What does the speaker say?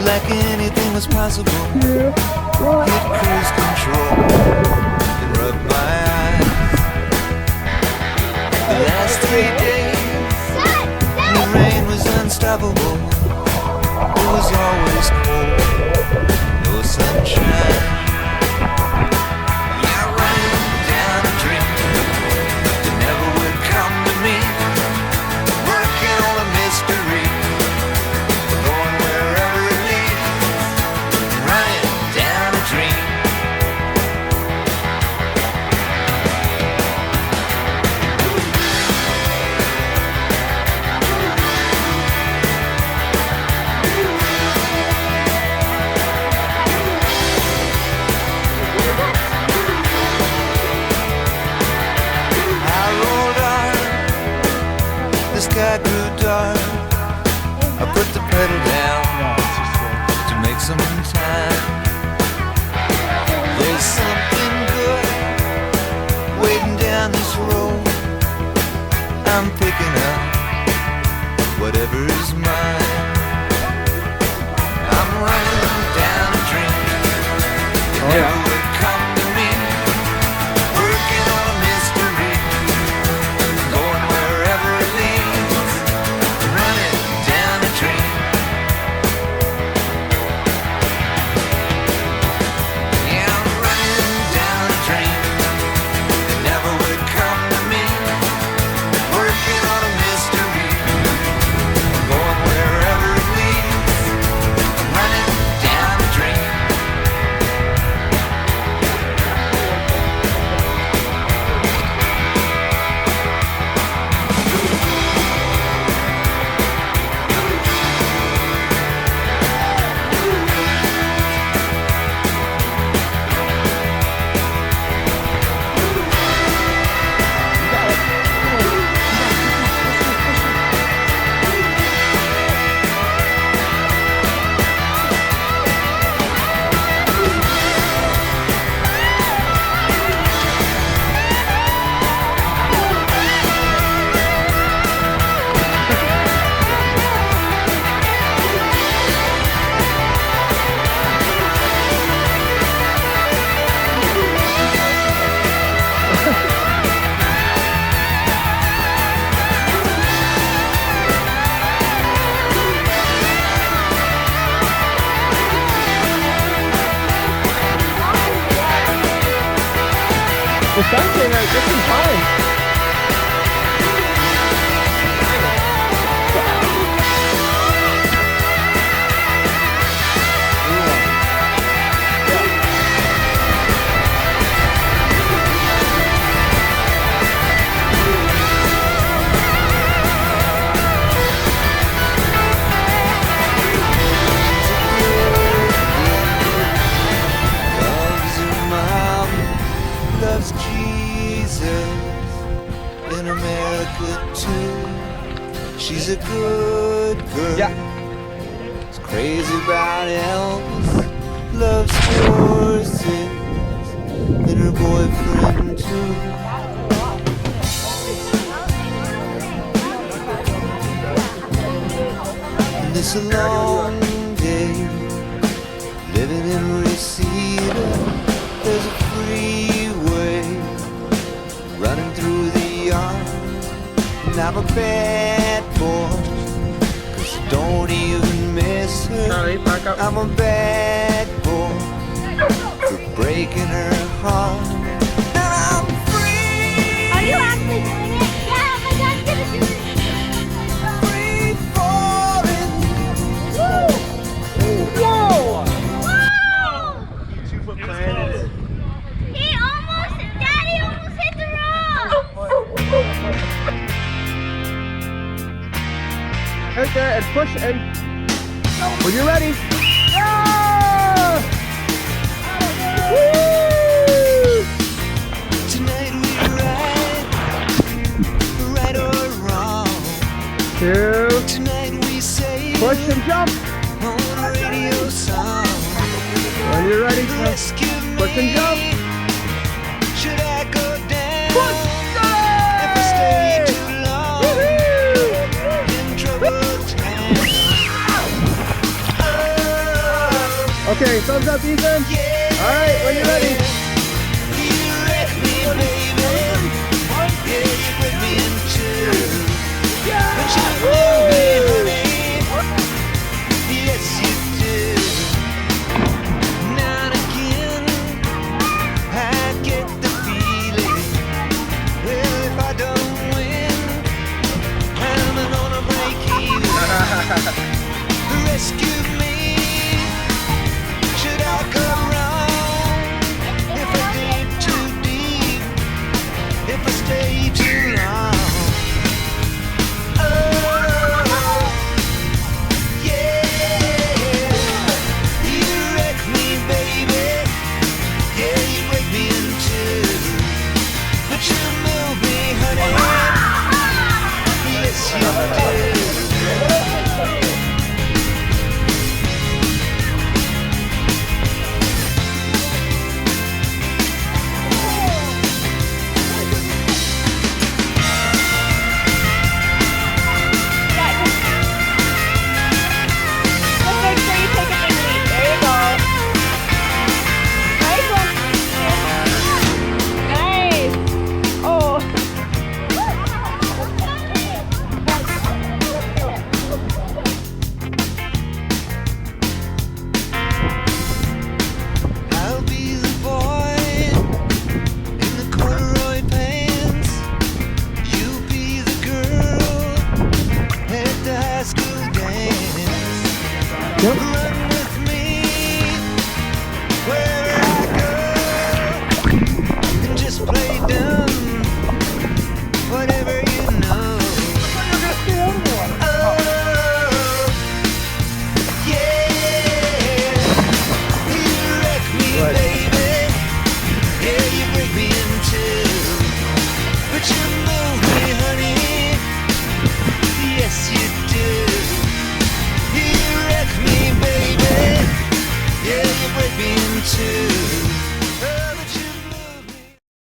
Like anything was possible. Hit cruise control and rub my eyes. The last 3 days, the rain was unstoppable. It was always cold, no sunshine. Yeah, running down a dream that never would come to me. Working on a mystery, going wherever it leads. Running down a dream. The sky grew dark. I put the pedal down to make some time. There's something good waiting down this road. I'm picking up whatever is mine. I'm running down a dream that never would come to me. Working on a mystery, going wherever it leads. Running down a dream. Yeah, I'm running down a dream that never would come to me. Working on a mystery, going wherever it leads. Running down a dream. The sun came out just in time. Loves her mom, loves Jesus in America too. She's a good girl. Yeah. She's crazy about elves, loves horses and her boyfriend too. And it's a long day living in Reseda. There's a freeway running through the yard. And I'm a bad boy, 'cause I don't even miss her. Charlie, back up. I'm a bad boy for breaking her heart. apart. And I'm free, Are you actually doing it? Yeah, my dad's gonna do it. free falling. Whoa! Whoa! Planet. Daddy almost hit the rock! Right there, and push, and when you're ready. Ah! Woo! Tonight we right or wrong. 2, Tonight we say push and jump. on a radio song. When you're ready, Rescue push and me. jump. Should I go down? Push! If I stay too long in troubled town. Oh, Okay, thumbs up, Ethan. yeah. All right, when you're ready. You wreck me, baby. Yeah, you break me in two. But you love me, honey. Yes, you do. Now and again, I get the feeling. Well, if I don't win, I'm gonna break even. Rescue me. Should I go wrong? If I dig too deep, if I stay too long. Oh, yeah. You wreck me, baby. Yeah, you break me in two. But you move me, honey. Yes, you do. Let's make sure you take a big leap. There you go. Nice one. Nice. Oh. I'll be the boy in the corduroy pants. You'll be the girl at the high school dance. Yep. Run with me wherever I go and just play dumb, whatever you know. Oh, yeah. You wreck me, Right. baby. Yeah, you break me in two. But you move me, honey. Yes, you do. You wreck me, baby. Yeah, you break me in two.